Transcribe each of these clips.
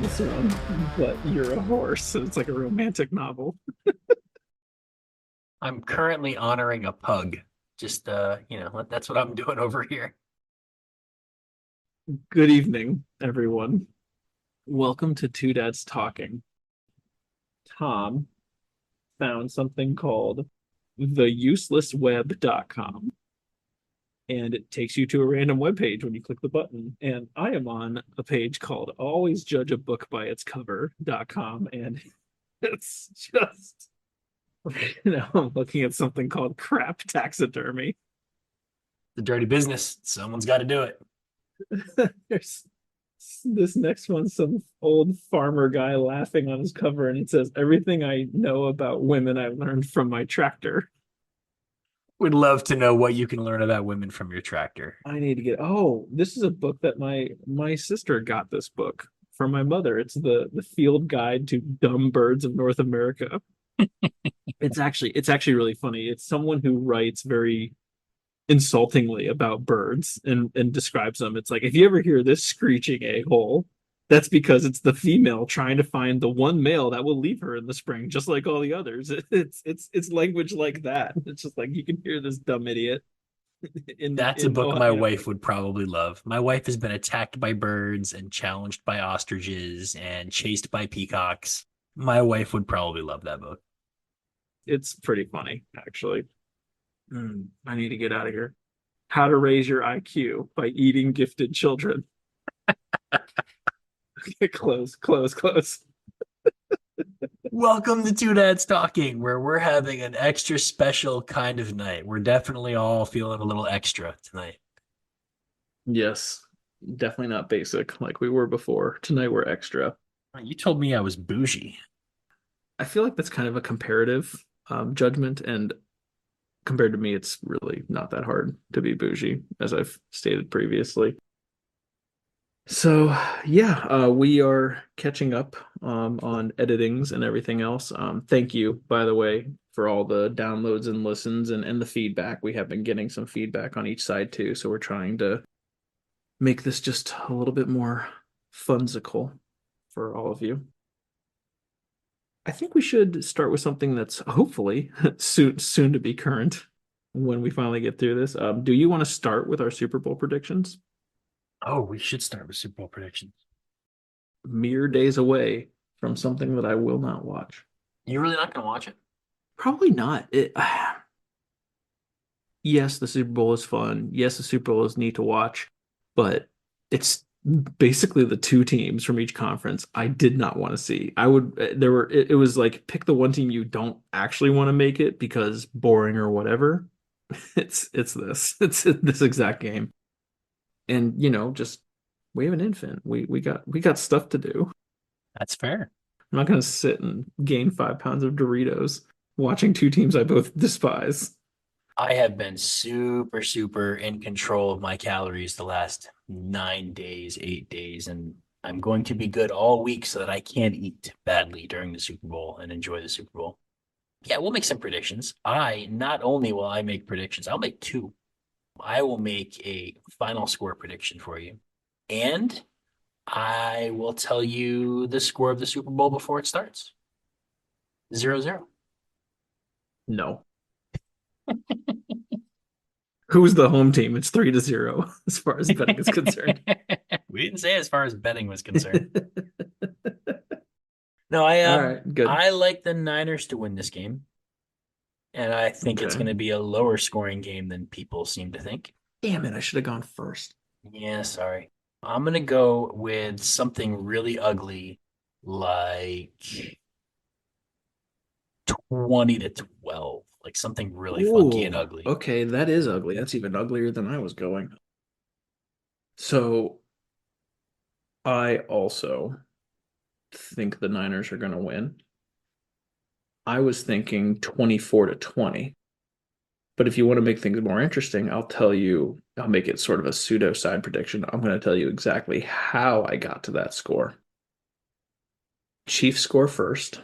this one, but you're a horse, and it's like a romantic novel. I'm currently honoring a pug. Just that's what I'm doing over here. Good evening, everyone. Welcome to Two Dads Talking. Tom found something called theuselessweb.com, and it takes you to a random web page when you click the button. And I am on a page called always judge a book by its cover.com, and it's just I'm looking at something called crap taxidermy. The dirty business. Someone's got to do it. There's this next one, some old farmer guy laughing on his cover, and it says, "Everything I know about women I learned from my tractor." Would love to know what you can learn about women from your tractor. I need to get. Oh, this is a book that my sister got this book from my mother. It's the Field Guide to Dumb Birds of North America. It's actually really funny. It's someone who writes very insultingly about birds and describes them. It's like, if you ever hear this screeching a-hole, that's because it's the female trying to find the one male that will leave her in the spring, just like all the others. It's language like that. It's just like, you can hear this dumb idiot That's a in book my Ohio. wife would probably love. My wife has been attacked by birds and challenged by ostriches and chased by peacocks. My wife would probably love that book. It's pretty funny, actually. I need to get out of here. How to Raise Your IQ by Eating Gifted Children. Close, close, close. Welcome to Two Dads Talking, where we're having an extra special kind of night. We're definitely all feeling a little extra tonight. Yes, definitely not basic like we were before. Tonight we're extra. You told me I was bougie. I feel like that's kind of a comparative judgment, and compared to me, it's really not that hard to be bougie, as I've stated previously. So yeah, we are catching up on editings and everything else. Thank you, by the way, for all the downloads and listens and the feedback. We have been getting some feedback on each side too, so we're trying to make this just a little bit more funsical for all of you. I think we should start with something that's hopefully soon to be current when we finally get through this. Do you want to start with our Super Bowl predictions? Oh, we should start with Super Bowl predictions. Mere days away from something that I will not watch. You're really not going to watch it? Probably not. Yes, the Super Bowl is fun. Yes, the Super Bowl is neat to watch, but it's basically the two teams from each conference I did not want to see. I would there were it was like, pick the one team you don't actually want to make it because boring or whatever. It's this. It's this exact game. And just, we have an infant. We got stuff to do. That's fair. I'm not gonna sit and gain 5 pounds of Doritos watching two teams I both despise. I have been super, super in control of my calories the last 9 days, 8 days, and I'm going to be good all week so that I can't eat badly during the Super Bowl and enjoy the Super Bowl. Yeah, we'll make some predictions. I not only will I make predictions, I'll make two. I will make a final score prediction for you, and I will tell you the score of the Super Bowl before it starts. 0-0. No. Who's the home team? It's 3-0 as far as betting is concerned. We didn't say as far as betting was concerned. No, All right, good. I like the Niners to win this game, and I think it's Okay. going to be a lower scoring game than people seem to think. Damn it, I should have gone first. Yeah, sorry. I'm going to go with something really ugly, like 20-12, like something really funky and Ooh, ugly. okay, that is ugly. That's even uglier than I was going. So I also think the Niners are going to win. I was thinking 24-20. But if you want to make things more interesting, I'll make it sort of a pseudo side prediction. I'm going to tell you exactly how I got to that score. Chiefs score first,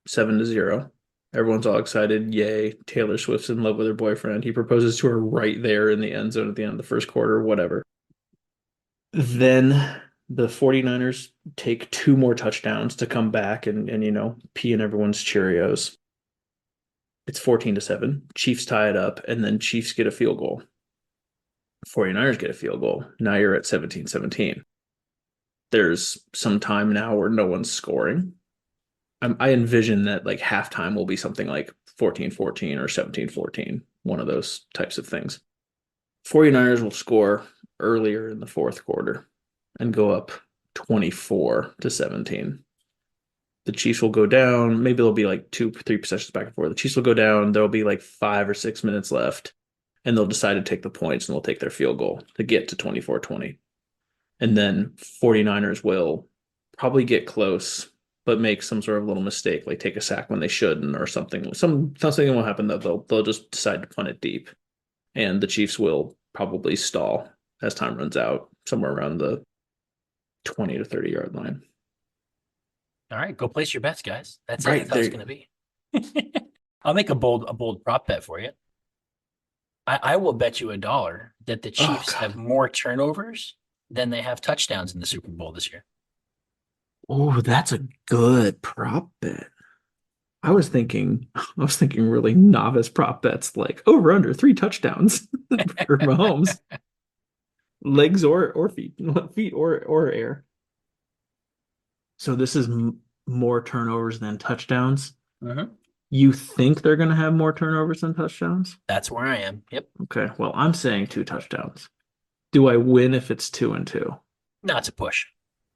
7-0. Everyone's all excited. Yay. Taylor Swift's in love with her boyfriend. He proposes to her right there in the end zone at the end of the first quarter, whatever. Then The 49ers take two more touchdowns to come back and pee in everyone's Cheerios. It's 14-7. Chiefs tie it up, and then Chiefs get a field goal. 49ers get a field goal. Now you're at 17-17. There's some time now where no one's scoring. I envision that like halftime will be something like 14-14 or 17-14, one of those types of things. 49ers will score earlier in the fourth quarter and go up 24-17. The Chiefs will go down. Maybe there'll be like 2, 3 possessions back and forth. The Chiefs will go down. There'll be like 5 or 6 minutes left, and they'll decide to take the points and they'll take their field goal to get to 24-20. And then 49ers will probably get close, but make some sort of little mistake, like take a sack when they shouldn't or something. Something will happen that they'll just decide to punt it deep. And the Chiefs will probably stall as time runs out, somewhere around the 20 to 30 yard line. All right, go place your bets, guys. That's it. Right That's how it's there. going to be. I'll make a bold prop bet for you. I will bet you $1 that the Oh Chiefs God. have more turnovers than they have touchdowns in the Super Bowl this year. Oh, that's a good prop bet. I was thinking really novice prop bets like over under 3 touchdowns for Mahomes, legs or feet, feet or air. So this is more turnovers than touchdowns. Mm-hmm. You think they're going to have more turnovers than touchdowns? That's where I am. Yep. Okay, well, I'm saying 2 touchdowns. Do I win if it's 2-2? No, it's a push.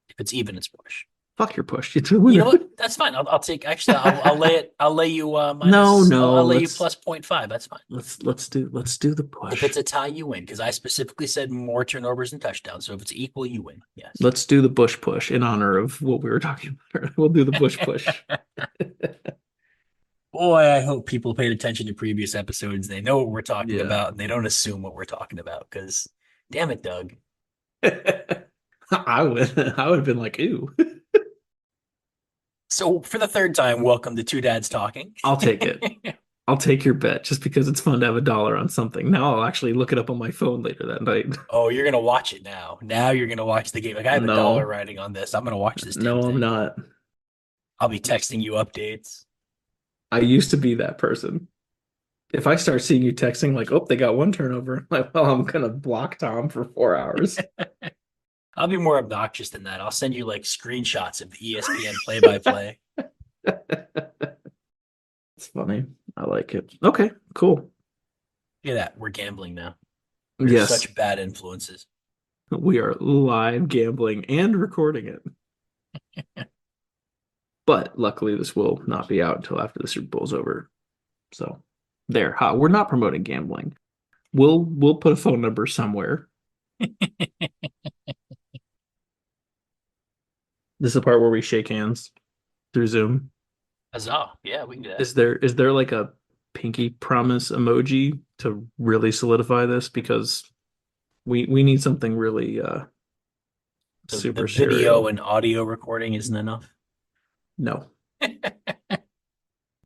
If it's even, it's a push. Fuck your push. It's a You know winner. what? That's fine. I'll take. Actually, I'll lay it. I'll lay you No, minus. no, I'll lay you let's plus 0.5. That's fine. let's do the If push. it's a tie, you win because I specifically said more turnovers than touchdowns. So if it's equal, you win. Yes. Let's do the bush push in honor of what we were talking about. We'll do the bush push. Boy, I hope people paid attention to previous episodes. They know what we're talking Yeah. about and they don't assume what we're talking about. Because, damn it, Doug. I would have been like, ooh, So for the third time, welcome to Two Dads Talking. I'll take it. I'll take your bet just because it's fun to have $1 on something. Now I'll actually look it up on my phone later that night. Oh, you're gonna watch it now. Now you're gonna watch the game. Like I have $1 No, riding on this. I'm gonna watch this damn no, I'm thing. not. I'll be texting you updates. I used to be that person. If I start seeing you texting like, oh, they got one turnover, I'm like, well, I'm gonna block Tom for 4 hours. I'll be more obnoxious than that. I'll send you like screenshots of the ESPN play-by-play. It's funny. I like it. Okay, cool. Look at that. We're gambling now. We're Yes, such bad influences. we are live gambling and recording it. But luckily, this will not be out until after the Super Bowl's over. So there, we're not promoting gambling. We'll put a phone number somewhere. This is the part where we shake hands through Zoom. Huzzah. Yeah, we can do that. Is there like a pinky promise emoji to really solidify this? Because we need something really The super video serial. and audio recording isn't enough. No.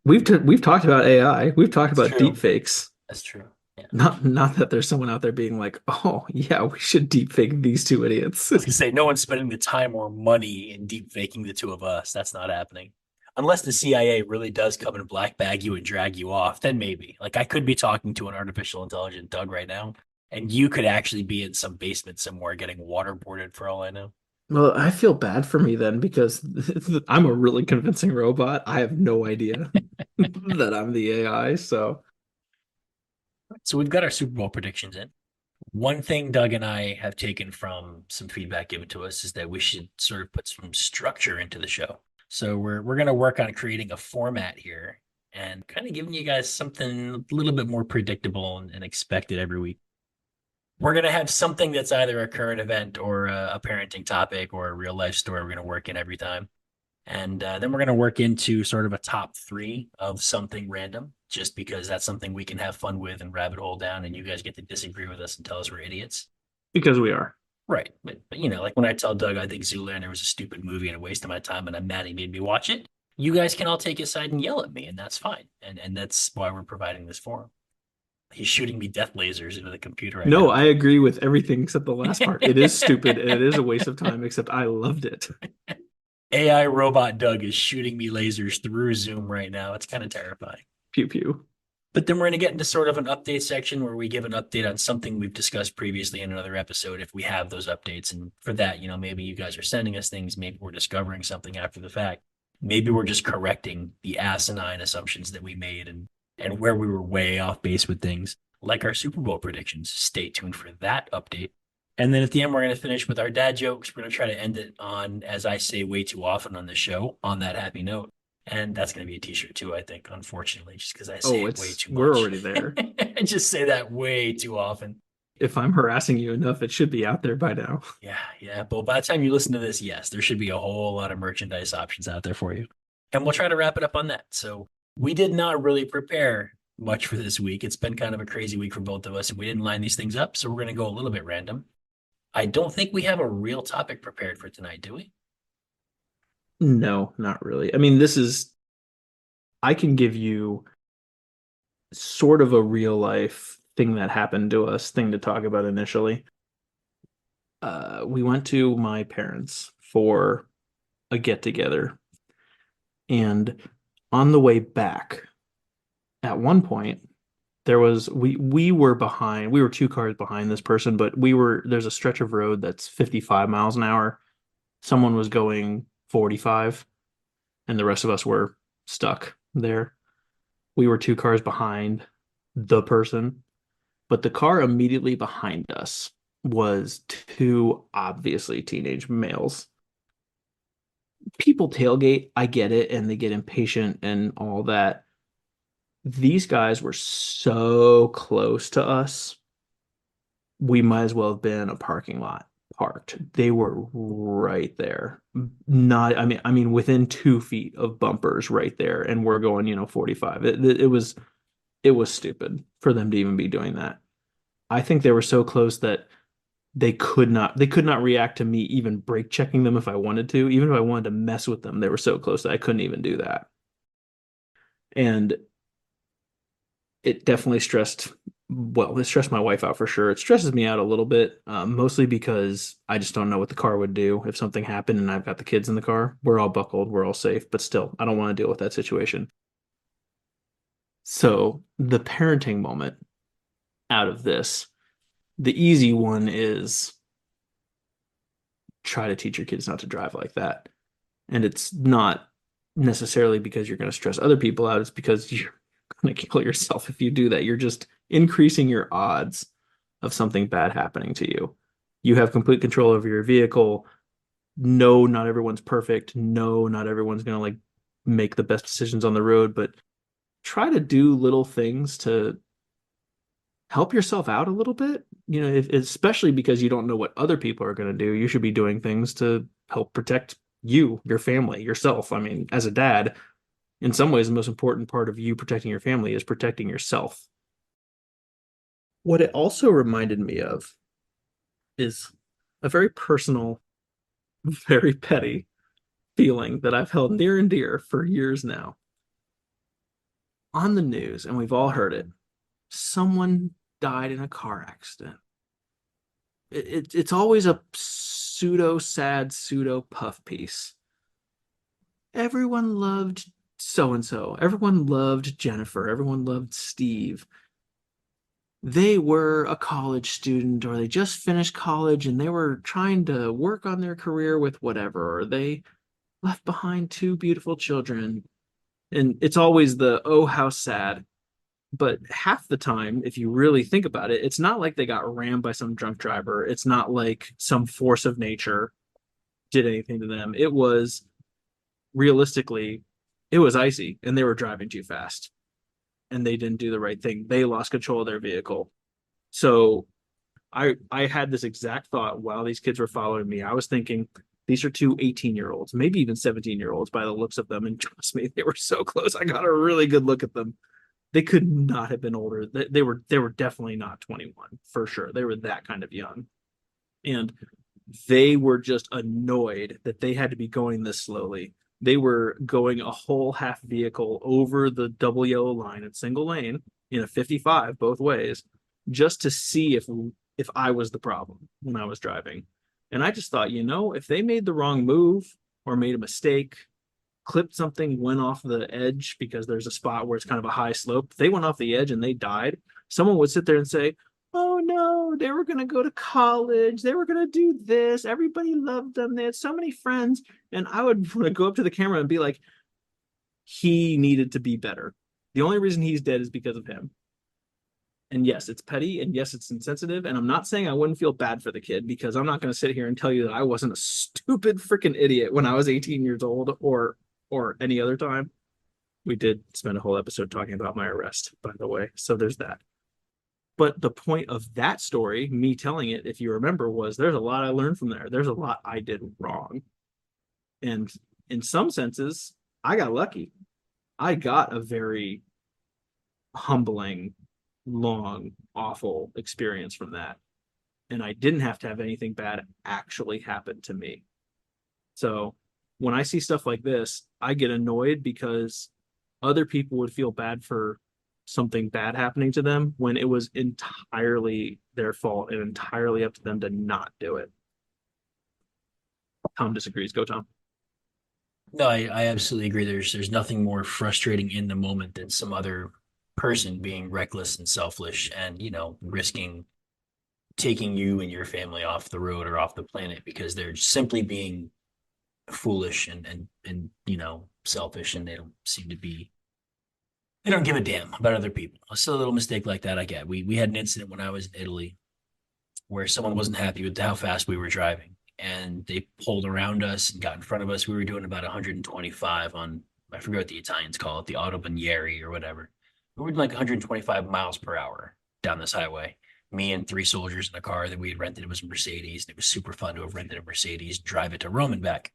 We've talked about AI. We've talked That's about deep true. fakes. That's true. Yeah. Not that there's someone out there being like, "Oh, yeah, we should deep fake these two idiots." I was gonna say no one's spending the time or money in deep faking the two of us. That's not happening. Unless the CIA really does come and black bag you and drag you off, then maybe. Like I could be talking to an artificial intelligent Doug right now, and you could actually be in some basement somewhere getting waterboarded for all I know. Well, I feel bad for me then because I'm a really convincing robot. I have no idea that I'm the AI, so So we've got our Super Bowl predictions in. One thing Doug and I have taken from some feedback given to us is that we should sort of put some structure into the show. So we're going to work on creating a format here and kind of giving you guys something a little bit more predictable and expected every week. We're going to have something that's either a current event or a parenting topic or a real life story we're going to work in every time. And then we're going to work into sort of a top 3 of something random, just because that's something we can have fun with and rabbit hole down, and you guys get to disagree with us and tell us we're idiots. because we are. Right. But you know, like when I tell Doug I think Zoolander was a stupid movie and a waste of my time and I'm mad he made me watch it, you guys can all take his side and yell at me, and that's fine. And that's why we're providing this forum. He's shooting me death lasers into the computer right No, now. I agree with everything except the last part. It is stupid and it is a waste of time, except I loved it. AI robot Doug is shooting me lasers through Zoom right now. It's kind of terrifying. Pew pew. But then we're going to get into sort of an update section where we give an update on something we've discussed previously in another episode if we have those updates. And for that, maybe you guys are sending us things. Maybe we're discovering something after the fact. Maybe we're just correcting the asinine assumptions that we made and where we were way off base with things, like our Super Bowl predictions. Stay tuned for that update. And then at the end, we're going to finish with our dad jokes. We're going to try to end it on, as I say way too often on the show, on that happy note. And that's going to be a t-shirt too, I think, unfortunately, just because I say Oh, it way it's too we're much. already there. I just say that way too often. If I'm harassing you enough, it should be out there by now. Yeah, yeah. But by the time you listen to this, yes, there should be a whole lot of merchandise options out there for you. And we'll try to wrap it up on that. So we did not really prepare much for this week. It's been kind of a crazy week for both of us, and we didn't line these things up. So we're going to go a little bit random. I don't think we have a real topic prepared for tonight, do we? No, not really. I mean, this is I can give you sort of a real life thing that happened to us thing to talk about initially. We went to my parents for a get together, and on the way back, at one point, there was we were behind. We were two cars behind this person, but there's a stretch of road that's 55 miles an hour. Someone was going 45, and the rest of us were stuck there. We were two cars behind the person, but the car immediately behind us was two obviously teenage males. People tailgate, I get it, and they get impatient and all that. These guys were so close to us, we might as well have been in a parking lot parked. They were right there. Not, I mean, within 2 feet of bumpers right there, and we're going, 45. It was stupid for them to even be doing that. I think they were so close that they could not react to me even brake checking them if I wanted to. Even if I wanted to mess with them, they were so close that I couldn't even do that. And it definitely it stressed my wife out for sure. It stresses me out a little bit, mostly because I just don't know what the car would do if something happened and I've got the kids in the car. We're all buckled, we're all safe, but still, I don't want to deal with that situation. So the parenting moment out of this, the easy one is try to teach your kids not to drive like that. And it's not necessarily because you're going to stress other people out, it's because you're going to kill yourself if you do that. You're just increasing your odds of something bad happening to you. You have complete control over your vehicle. No, not everyone's perfect. No, not everyone's going to like make the best decisions on the road, but try to do little things to help yourself out a little bit. Especially because you don't know what other people are going to do. You should be doing things to help protect you, your family, yourself. I mean, as a dad, in some ways, the most important part of you protecting your family is protecting yourself. What it also reminded me of is a very personal, very petty feeling that I've held near and dear for years now. On the news, and we've all heard it, someone died in a car accident. It's always a pseudo sad, pseudo puff piece. Everyone loved so and so. Everyone loved Jennifer. Everyone loved Steve. They were a college student, or they just finished college and they were trying to work on their career with whatever, or they left behind two beautiful children. And it's always the, oh, how sad. But half the time, if you really think about it, it's not like they got rammed by some drunk driver. It's not like some force of nature did anything to them. It was realistically, it was icy and they were driving too fast and they didn't do the right thing. They lost control of their vehicle. So I had this exact thought while these kids were following me. I was thinking, these are two 18-year-olds, maybe even 17-year-olds by the looks of them. And trust me, they were so close. I got a really good look at them. They could not have been older. They were definitely not 21 for sure. They were that kind of young. And they were just annoyed that they had to be going this slowly. They were going a whole half vehicle over the double yellow line in single lane, in a 55 both ways just to see if I was the problem when I was driving. And I just thought, if they made the wrong move or made a mistake, clipped something, went off the edge because there's a spot where it's kind of a high slope, they went off the edge and they died, someone would sit there and say, oh no, they were going to go to college, they were going to do this, everybody loved them, they had so many friends. And I would want to go up to the camera and be like, he needed to be better. The only reason he's dead is because of him. And yes, it's petty, and yes, it's insensitive. And I'm not saying I wouldn't feel bad for the kid, because I'm not going to sit here and tell you that I wasn't a stupid freaking idiot when I was 18 years old, or any other time. We did spend a whole episode talking about my arrest, by the way. So there's that. But the point of that story, me telling it, if you remember, was there's a lot I learned from there. There's a lot I did wrong. And in some senses, I got lucky. I got a very humbling, long, awful experience from that. And I didn't have to have anything bad actually happen to me. So when I see stuff like this, I get annoyed because other people would feel bad for something bad happening to them when it was entirely their fault and entirely up to them to not do it. Tom disagrees. Go, Tom. No, I absolutely agree. There's nothing more frustrating in the moment than some other person being reckless and selfish and, risking taking you and your family off the road or off the planet because they're simply being foolish and selfish, and they don't give a damn about other people. Still a little mistake like that I get. We had an incident when I was in Italy where someone wasn't happy with how fast we were driving, and they pulled around us and got in front of us. We were doing about 125 on, I forget what the Italians call it, the Autobahn or whatever. We were doing like 125 miles per hour down this highway. Me and three soldiers in a car that we had rented. It was a Mercedes, and it was super fun to have rented a Mercedes, drive it to Rome and back.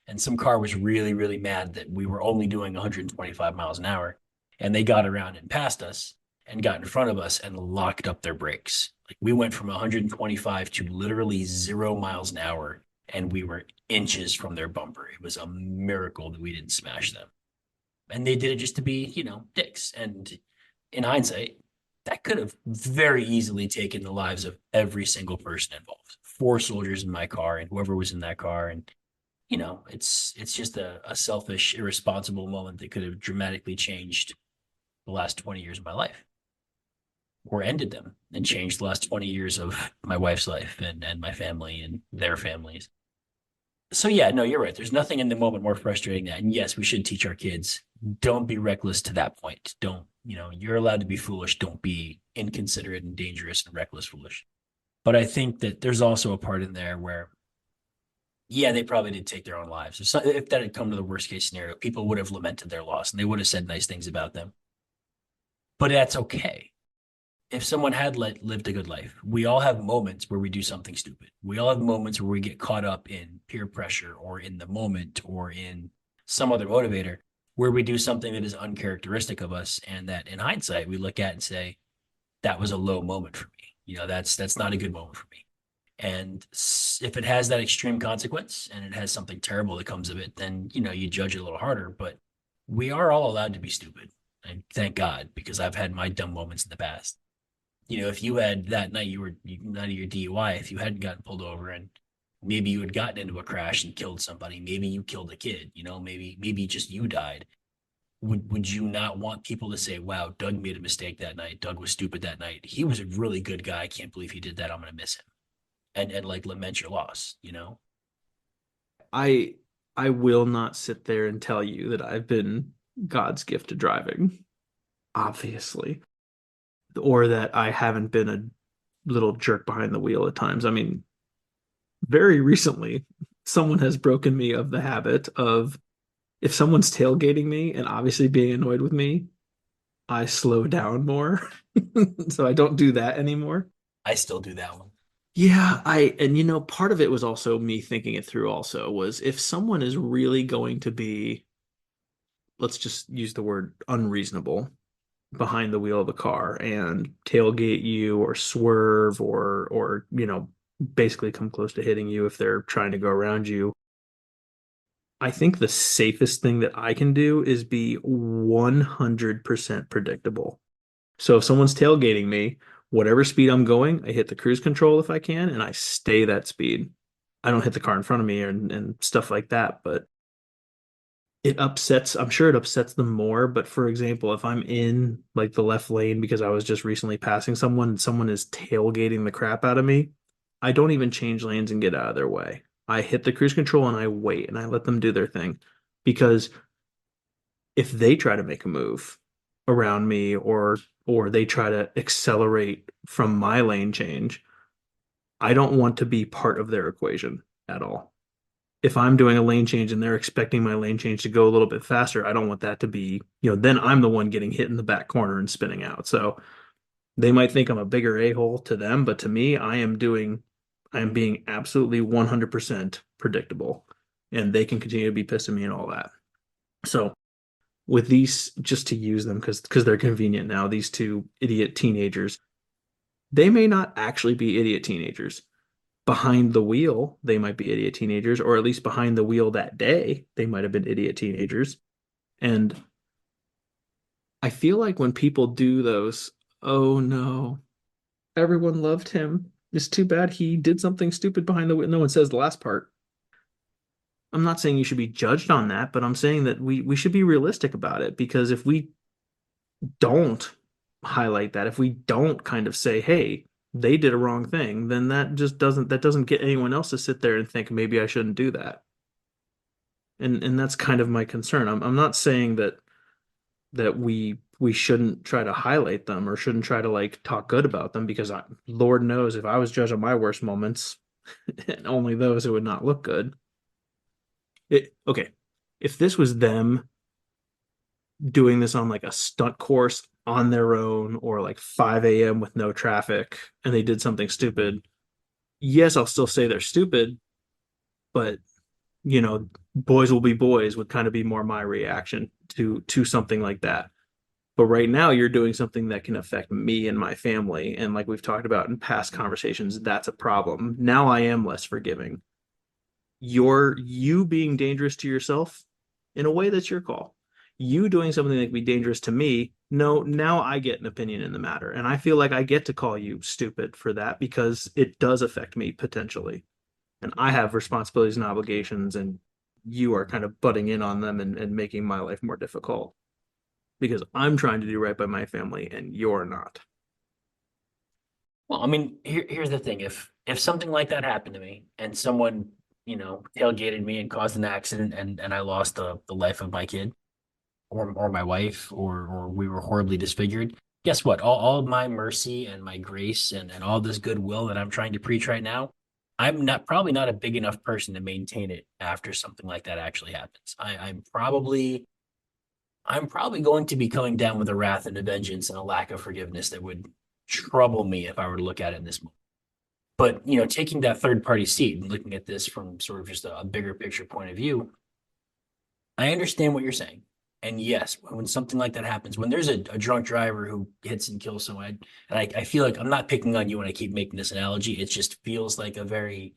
And some car was really, really mad that we were only doing 125 miles an hour. And they got around and passed us and got in front of us and locked up their brakes. Like we went from 125 to literally 0 miles an hour, and we were inches from their bumper. It was a miracle that we didn't smash them. And they did it just to be, dicks. And in hindsight, that could have very easily taken the lives of every single person involved. Four soldiers in my car and whoever was in that car. And it's just a selfish, irresponsible moment that could have dramatically changed the last 20 years of my life, or ended them and changed the last 20 years of my wife's life and my family and their families. So yeah, no, you're right. There's nothing in the moment more frustrating than that. And yes, we should teach our kids, don't be reckless to that point. Don't, you're allowed to be foolish. Don't be inconsiderate and dangerous and reckless foolish. But I think that there's also a part in there where, yeah, they probably did take their own lives. If that had come to the worst case scenario, people would have lamented their loss and they would have said nice things about them. But that's okay. If someone had lived a good life, we all have moments where we do something stupid. We all have moments where we get caught up in peer pressure or in the moment or in some other motivator where we do something that is uncharacteristic of us, and that in hindsight we look at and say, that was a low moment for me. That's not a good moment for me. And if it has that extreme consequence and it has something terrible that comes of it, then you judge it a little harder. But we are all allowed to be stupid, and thank God, because I've had my dumb moments in the past. If you had that night, you were night of your DUI, if you hadn't gotten pulled over and maybe you had gotten into a crash and killed somebody, maybe you killed a kid, maybe just you died. Would you not want people to say, wow, Doug made a mistake that night. Doug was stupid that night. He was a really good guy. I can't believe he did that. I'm going to miss him. And like lament your loss. I I will not sit there and tell you that I've been God's gift to driving, obviously, or that I haven't been a little jerk behind the wheel at times. I mean, very recently, someone has broken me of the habit of, if someone's tailgating me and obviously being annoyed with me, I slow down more. So I don't do that anymore. I still do that one. Yeah, and part of it was also me thinking it through also, was if someone is really going to be, let's just use the word unreasonable, behind the wheel of a car and tailgate you or swerve or basically come close to hitting you if they're trying to go around you. I think the safest thing that I can do is be 100% predictable. So if someone's tailgating me, whatever speed I'm going, I hit the cruise control if I can, and I stay that speed. I don't hit the car in front of me and stuff like that, but I'm sure it upsets them more. But for example, if I'm in like the left lane because I was just recently passing someone and someone is tailgating the crap out of me, I don't even change lanes and get out of their way. I hit the cruise control and I wait and I let them do their thing. Because if they try to make a move around me or they try to accelerate from my lane change, I don't want to be part of their equation at all. If I'm doing a lane change and they're expecting my lane change to go a little bit faster, I don't want that to be, then I'm the one getting hit in the back corner and spinning out. So they might think I'm a bigger a-hole to them, but to me, I am being absolutely 100% predictable and they can continue to be pissing me and all that. So with these, just to use them because they're convenient now, these two idiot teenagers, they may not actually be idiot teenagers. Behind the wheel, they might be idiot teenagers, or at least behind the wheel that day, they might have been idiot teenagers. And I feel like when people do those, oh no, everyone loved him. It's too bad he did something stupid behind the wheel. No one says the last part. I'm not saying you should be judged on that, but I'm saying that we should be realistic about it because if we don't highlight that, if we don't kind of say, hey, they did a wrong thing, then that doesn't get anyone else to sit there and think maybe I shouldn't do that. And that's kind of my concern. I'm not saying that we shouldn't try to highlight them or shouldn't try to like talk good about them because Lord knows if I was judging my worst moments, and only those it would not look good. Okay, if this was them doing this on like a stunt course on their own or like 5 a.m. with no traffic and they did something stupid, yes, I'll still say they're stupid, but boys will be boys would kind of be more my reaction to something like that. But right now you're doing something that can affect me and my family. And like we've talked about in past conversations, that's a problem. Now I am less forgiving. You being dangerous to yourself in a way that's your call. You doing something that could be dangerous to me, no, now I get an opinion in the matter. And I feel like I get to call you stupid for that because it does affect me potentially. And I have responsibilities and obligations, and you are kind of butting in on them and making my life more difficult because I'm trying to do right by my family and you're not. Well, I mean, here's the thing. If something like that happened to me and someone, tailgated me and caused an accident and I lost the life of my kid or my wife or we were horribly disfigured, guess what? All of my mercy and my grace and all this goodwill that I'm trying to preach right now, I'm not probably not a big enough person to maintain it after something like that actually happens. I'm probably going to be coming down with a wrath and a vengeance and a lack of forgiveness that would trouble me if I were to look at it in this moment. But taking that third party seat and looking at this from sort of just a bigger picture point of view, I understand what you're saying. And yes, when something like that happens, when there's a drunk driver who hits and kills someone, and I feel like I'm not picking on you when I keep making this analogy. It just feels like a very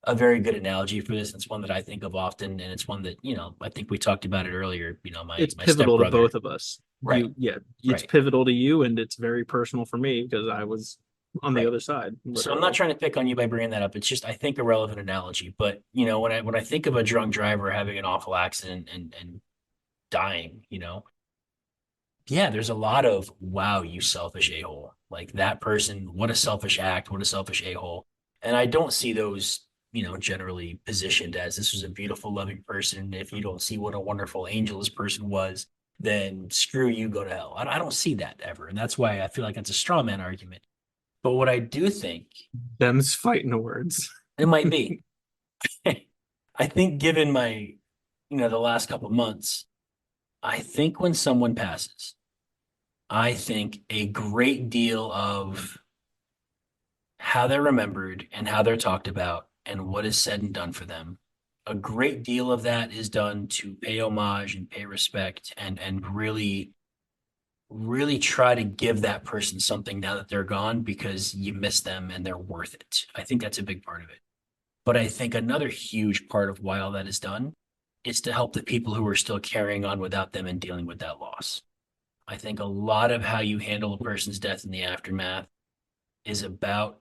good analogy for this. It's one that I think of often, and it's one that I think we talked about it earlier. My It's my pivotal to stepbrother. both of us. Right, Yeah, it's right, pivotal to you and it's very personal for me because I was on the right. other side, So I'm not literally. trying to pick on you by bringing that up. It's just I think a relevant analogy. But when I think of a drunk driver having an awful accident and dying, yeah, there's a lot of wow, you selfish a-hole. Like that person, what a selfish act, what a selfish a-hole. And I don't see those, generally positioned as this was a beautiful, loving person. If you don't see what a wonderful angel this person was, then screw you, go to hell. I don't see that ever. And that's why I feel like that's a straw man argument. But what I do think, Them's fighting the words. it might be, I think given my, the last couple of months, I think when someone passes, I think a great deal of how they're remembered and how they're talked about and what is said and done for them. A great deal of that is done to pay homage and pay respect and really, really try to give that person something now that they're gone because you miss them and they're worth it. I think that's a big part of it. But I think another huge part of why all that is done is to help the people who are still carrying on without them and dealing with that loss. I think a lot of how you handle a person's death in the aftermath is about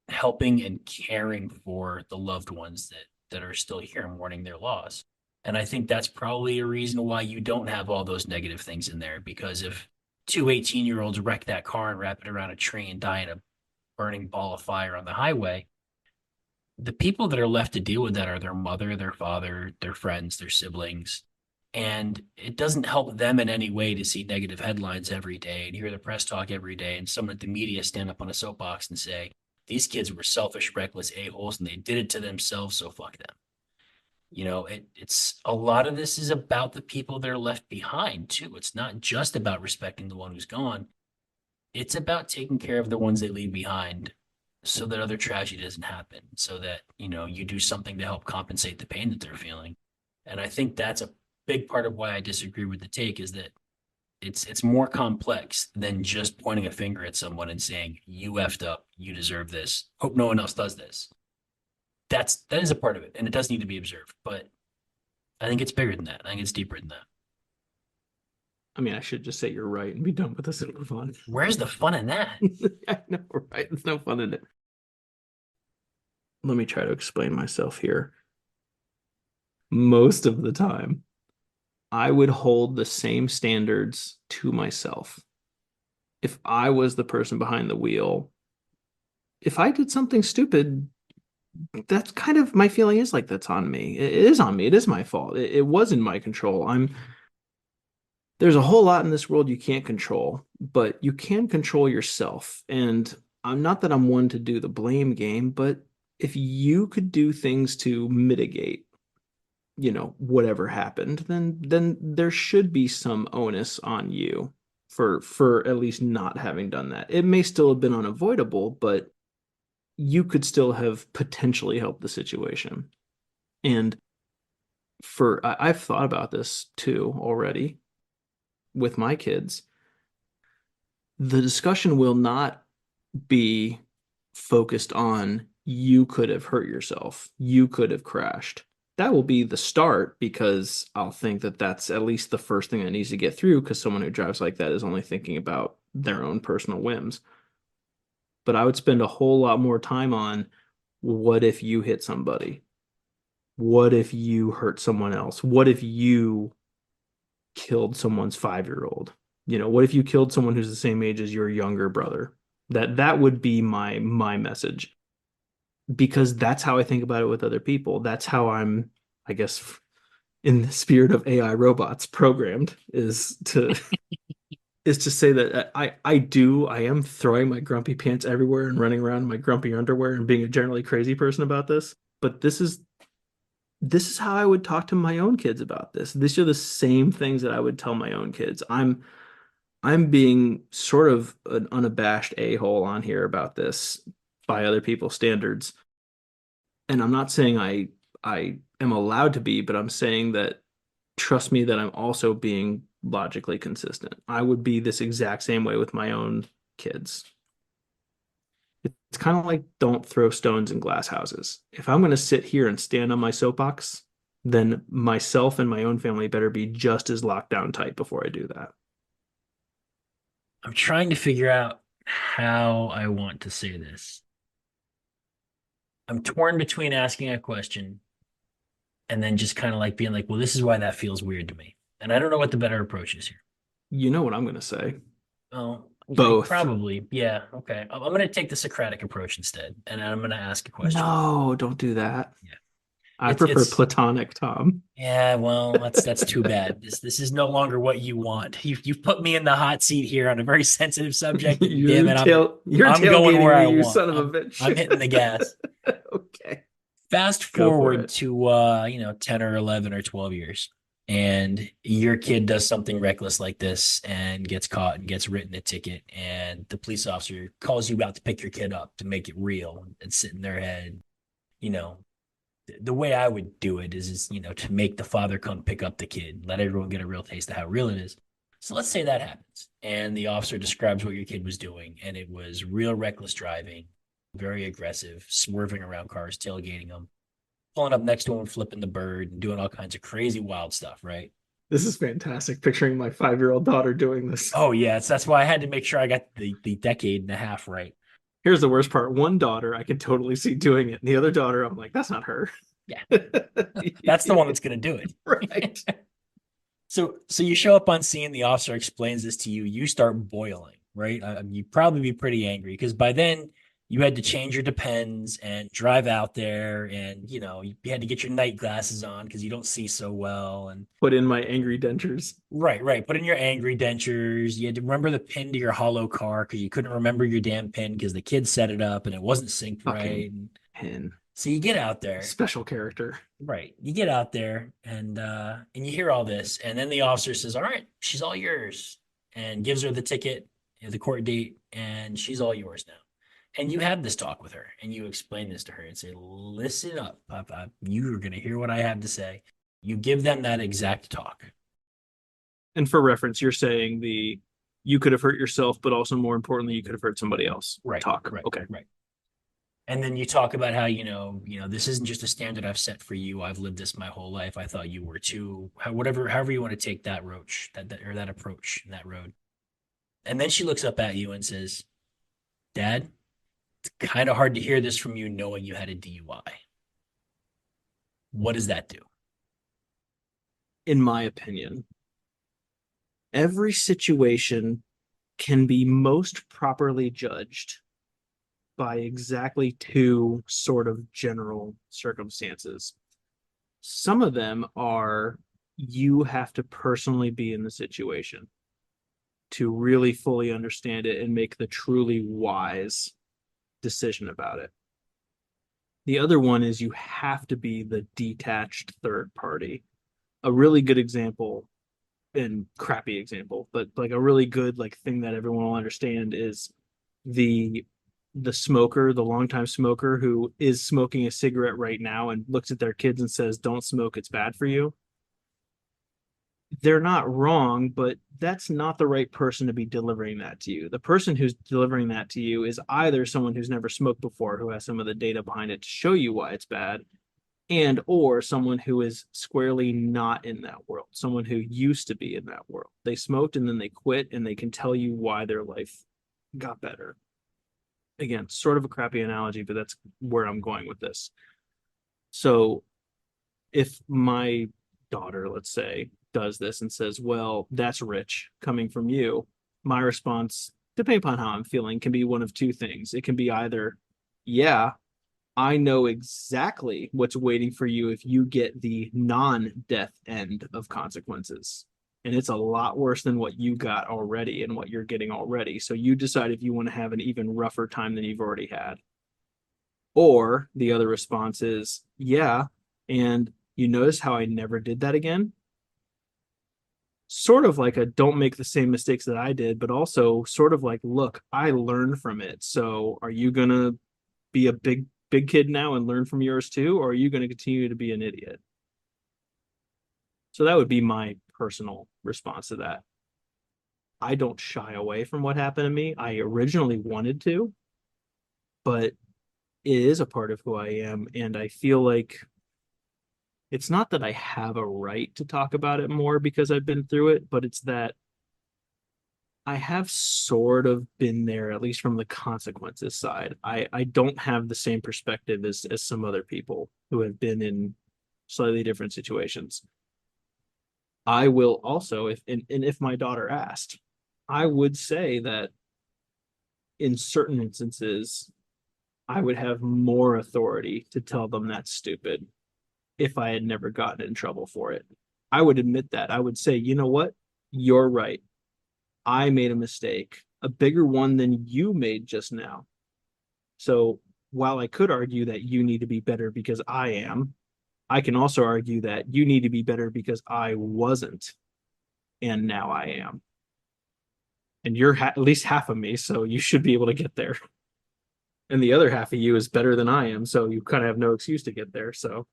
helping and caring for the loved ones that are still here and mourning their loss. And I think that's probably a reason why you don't have all those negative things in there. Because if two 18-year-olds wreck that car and wrap it around a tree and die in a burning ball of fire on the highway, the people that are left to deal with that are their mother, their father, their friends, their siblings. And it doesn't help them in any way to see negative headlines every day and hear the press talk every day and someone at the media stand up on a soapbox and say, these kids were selfish, reckless a-holes and they did it to themselves, so fuck them. It's a lot of this is about the people that are left behind too. It's not just about respecting the one who's gone. It's about taking care of the ones they leave behind so that other tragedy doesn't happen, so that, you do something to help compensate the pain that they're feeling. And I think that's a big part of why I disagree with the take is that it's more complex than just pointing a finger at someone and saying, you effed up, you deserve this. Hope no one else does this. That is a part of it, and it does need to be observed. But I think it's bigger than that. I think it's deeper than that. I mean, I should just say you're right and be done with this and move on. Where's the fun in that? I know, right? There's no fun in it. Let me try to explain myself here. Most of the time, I would hold the same standards to myself. If I was the person behind the wheel, if I did something stupid, that's kind of my feeling is like that's on me. It is on me. It is my fault. It was in my control. There's a whole lot in this world you can't control, but you can control yourself. And I'm not that I'm one to do the blame game, but if you could do things to mitigate, whatever happened, then there should be some onus on you for at least not having done that. It may still have been unavoidable, but you could still have potentially helped the situation. And I've thought about this too already with my kids. The discussion will not be focused on you could have hurt yourself, you could have crashed. That will be the start because I'll think that that's at least the first thing that needs to get through because someone who drives like that is only thinking about their own personal whims. But I would spend a whole lot more time on what if you hit somebody? What if you hurt someone else? What if you killed someone's 5-year old? What if you killed someone who's the same age as your younger brother? That would be my message because that's how I think about it with other people. That's how I'm, I guess, in the spirit of AI robots programmed is to say that I am throwing my grumpy pants everywhere and running around in my grumpy underwear and being a generally crazy person about this. But this is how I would talk to my own kids about this. These are the same things that I would tell my own kids. I'm being sort of an unabashed a-hole on here about this by other people's standards. And I'm not saying I am allowed to be, but I'm saying that trust me that I'm also being logically consistent. I would be this exact same way with my own kids. It's kind of like don't throw stones in glass houses. If I'm going to sit here and stand on my soapbox, then myself and my own family better be just as locked down tight before I do that. I'm trying to figure out how I want to say this. I'm torn between asking a question and then just kind of like being like, well, this is why that feels weird to me. And I don't know what the better approach is here. You know what I'm going to say? Oh, yeah, Both. probably. Yeah. Okay. I'm going to take the Socratic approach instead. And I'm going to ask a question. No, don't do that. Yeah. I It's, prefer it's, platonic, Tom. yeah, well, that's too bad. This is no longer what you want. You've put me in the hot seat here on a very sensitive subject, and damn it, You're I'm going where tailgating I me, you want. son of a I'm bitch. hitting the gas. Okay, Fast go for forward it. to 10 or 11 or 12 years, and your kid does something reckless like this and gets caught and gets written a ticket, and the police officer calls you out to pick your kid up to make it real and sit in their head. You know, the way I would do it is to make the father come pick up the kid, let everyone get a real taste of how real it is. So let's say that happens, and the officer describes what your kid was doing, and it was real reckless driving, very aggressive, swerving around cars, tailgating them, pulling up next to him, flipping the bird, and doing all kinds of crazy wild stuff, right? This is fantastic. Picturing my 5-year-old daughter doing this. Oh yeah, that's why I had to make sure I got the decade and a half right. Here's the worst part. One daughter, I can totally see doing it. And the other daughter, I'm like, that's not her. Yeah, that's the one that's gonna do Right. it. So you show up on scene, the officer explains this to you, you start boiling, right? You'd probably be pretty angry because by then you had to change your depends and drive out there, and you had to get your night glasses on because you don't see so well. And Put in my angry dentures. right, put in your angry dentures. You had to remember the pin to your hollow car because you couldn't remember your damn pin because the kid set it up and it wasn't synced Fucking right. And pin. so you get out there. Special character. Right. You get out there and you hear all this, and then the officer says, "All right, she's all yours," and gives her the ticket, the court date, and she's all yours now. And you have this talk with her, and you explain this to her and say, "Listen up, you're gonna hear what I have to say." You give them that exact talk. And for reference, you're saying the you could have hurt yourself, but also more importantly, you could have hurt somebody else. Right. Talk. Right. Okay. Right. And then you talk about how this isn't just a standard I've set for you. I've lived this my whole life. I thought you were too. However you want to take that roach, or that approach, that road. And then she looks up at you and says, "Dad, it's kind of hard to hear this from you, knowing you had a DUI. What does that do?" In my opinion, every situation can be most properly judged by exactly two sort of general circumstances. Some of them are you have to personally be in the situation to really fully understand it and make the truly wise decision about it. The other one is you have to be the detached third party. A really good example and crappy example, but like a really good like thing that everyone will understand is the smoker, the longtime smoker who is smoking a cigarette right now and looks at their kids and says, "Don't smoke, it's bad for you." They're not wrong, but that's not the right person to be delivering that to you. The person who's delivering that to you is either someone who's never smoked before, who has some of the data behind it to show you why it's bad, and or someone who is squarely not in that world, someone who used to be in that world. They smoked and then they quit, and they can tell you why their life got better. Again, sort of a crappy analogy, but that's where I'm going with this. So if my daughter, let's say, does this and says, "Well, that's rich coming from you," my response, depending upon how I'm feeling, can be one of two things. It can be either, "Yeah, I know exactly what's waiting for you if you get the non-death end of consequences. And it's a lot worse than what you got already and what you're getting already. So you decide if you want to have an even rougher time than you've already had." Or the other response is, "Yeah, and you notice how I never did that again?" Sort of like a don't make the same mistakes that I did, but also sort of like, look, I learned from it. So are you going to be a big kid now and learn from yours too, or are you going to continue to be an idiot? So that would be my personal response to that. I don't shy away from what happened to me. I originally wanted to, but it is a part of who I am. And I feel like it's not that I have a right to talk about it more because I've been through it, but it's that I have sort of been there, at least from the consequences side. I don't have the same perspective as some other people who have been in slightly different situations. I will also, if my daughter asked, I would say that in certain instances, I would have more authority to tell them that's stupid if I had never gotten in trouble for it. I would admit that. I would say, you know what? You're right. I made a mistake, a bigger one than you made just now. So while I could argue that you need to be better because I am, I can also argue that you need to be better because I wasn't, and now I am. And you're at least half of me, so you should be able to get there. And the other half of you is better than I am, so you kind of have no excuse to get there. So,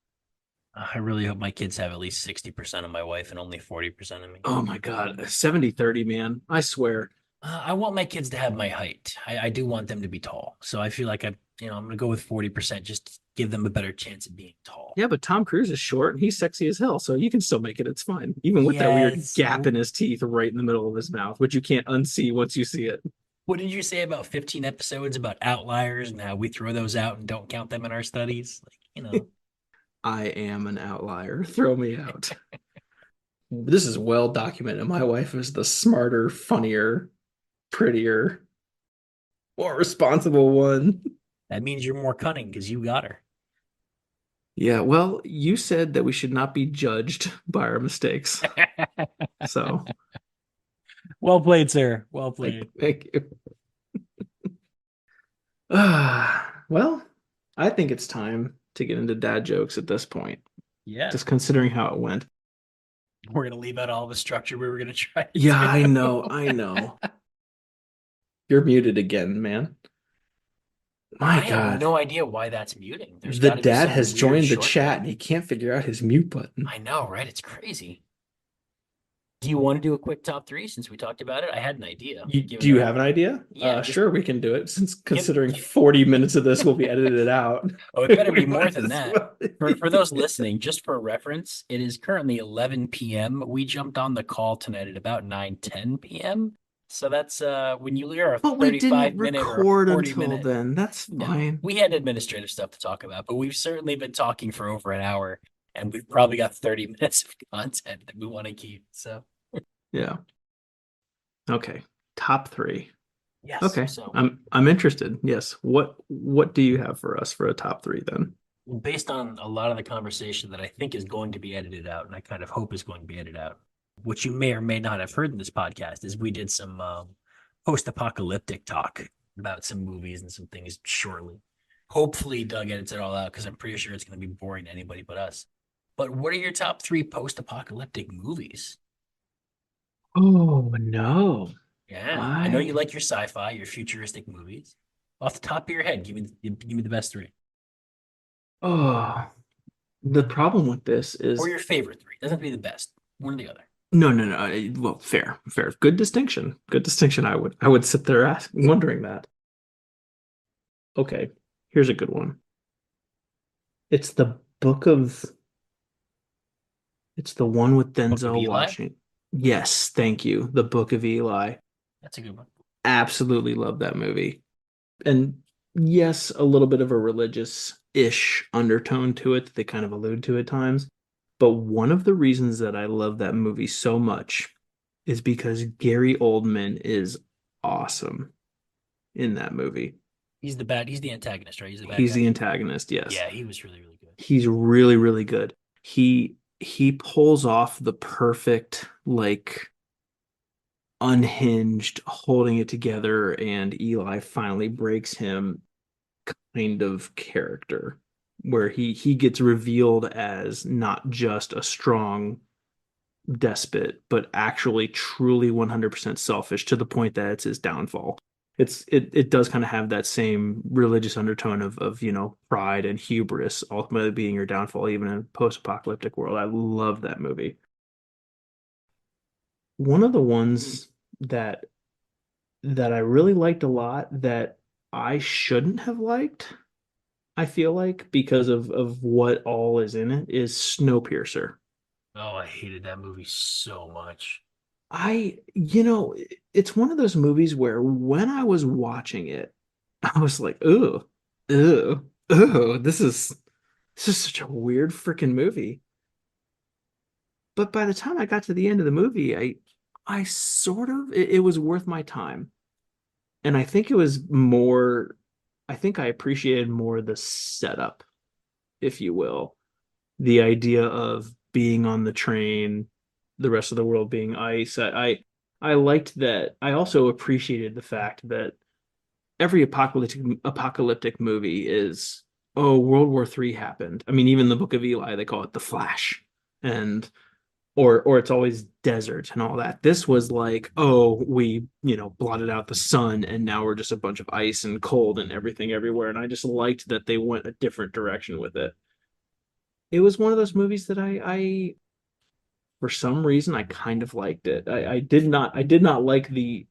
I really hope my kids have at least 60% of my wife and only 40% of me. oh my God, 70-30, man. I swear. I want my kids to have my height. I do want them to be tall. So I feel like I'm going to go with 40%. Just give them a better chance of being tall. Yeah, but Tom Cruise is short and he's sexy as hell, so you can still make it. It's fine, even with that weird Yes. gap in his teeth right in the middle of his mouth, which you can't unsee once you see it. What did you say about 15 episodes about outliers and how we throw those out and don't count them in our studies? I am an outlier. Throw me out. This is well documented. My wife is the smarter, funnier, prettier, more responsible one. That means you're more cunning because you got her. Yeah, well, you said that we should not be judged by our mistakes. So, Well played, sir. Well thank, played. thank you. Well, I think it's time to get into dad jokes at this point, Yeah. just considering how it went. We're going to leave out all the structure we were going to try to Yeah, I do. know, I know. You're muted again, man. My I have God. no idea why that's muting. There's The got to be dad some has weird joined the shortcut. chat and he can't figure out his mute button. I know, right? It's crazy. Do you want to do a quick top three since we talked about it? I had an idea. Do you have an idea? Yeah, Sure, we can do it. Since give, considering 40 minutes of this will be edited out. oh, it better We be more might than as that. well. For those listening, just for reference, it is currently 11 p.m. We jumped on the call tonight at about 9:10 p.m. So that's when you hear a But we 35 didn't minute or a record 40 until minute. then. That's No, fine. we had administrative stuff to talk about, but we've certainly been talking for over an hour and we've probably got 30 minutes of content that we want to keep. So, Yeah. Okay. Top three. yes. Okay. So, I'm interested. Yes. What do you have for us for a top three then? based on a lot of the conversation that I think is going to be edited out, and I kind of hope is going to be edited out, which you may or may not have heard in this podcast, is we did some post-apocalyptic talk about some movies and some things shortly. Hopefully, Doug edits it all out because I'm pretty sure it's going to be boring to anybody but us. But what are your top three post-apocalyptic movies? Oh no. Yeah, I know you I like your sci-fi, your futuristic movies. Off the top of your head, give me the best three, oh the problem with this or is your favorite three. Doesn't have to be the best. One or the other. no. Well, fair. Good distinction. Good distinction. I would sit there wondering that. Okay, here's a good one. It's the book of it's the one with Book of Denzel Eli. Washington. Yes, thank you. The Book of Eli. That's a good one. Absolutely love that movie. And yes, a little bit of a religious-ish undertone to it that they kind of allude to at times. But one of the reasons that I love that movie so much is because Gary Oldman is awesome in that movie. He's the bad. He's the antagonist, right? He's the bad He's guy. the antagonist, yes. Yeah, he was really, really good. He's really, really good. He pulls off the perfect, like, unhinged, holding it together, and Eli finally breaks him kind of character where he gets revealed as not just a strong despot, but actually truly 100% selfish to the point that it's his downfall. It does kind of have that same religious undertone of pride and hubris ultimately being your downfall even in a post-apocalyptic world. I love that movie. One of the ones that that I really liked a lot that I shouldn't have liked, I feel like, because of what all is in it, is Snowpiercer. Oh, I hated that movie so much. It's one of those movies where when I was watching it, I was like, ooh, ooh, ooh, this is such a weird freaking movie. But by the time I got to the end of the movie, I sort of it was worth my time. And I think it was more, I think I appreciated more the setup, if you will. The idea of being on the train, the rest of the world being ice. I liked that. I also appreciated the fact that every apocalyptic movie is, oh, World War III happened. I mean, even the Book of Eli, they call it the Flash. And or it's always desert and all that. This was like, oh, we, blotted out the sun and now we're just a bunch of ice and cold and everything everywhere. And I just liked that they went a different direction with it. It was one of those movies that I for some reason I kind of liked it. I did not like the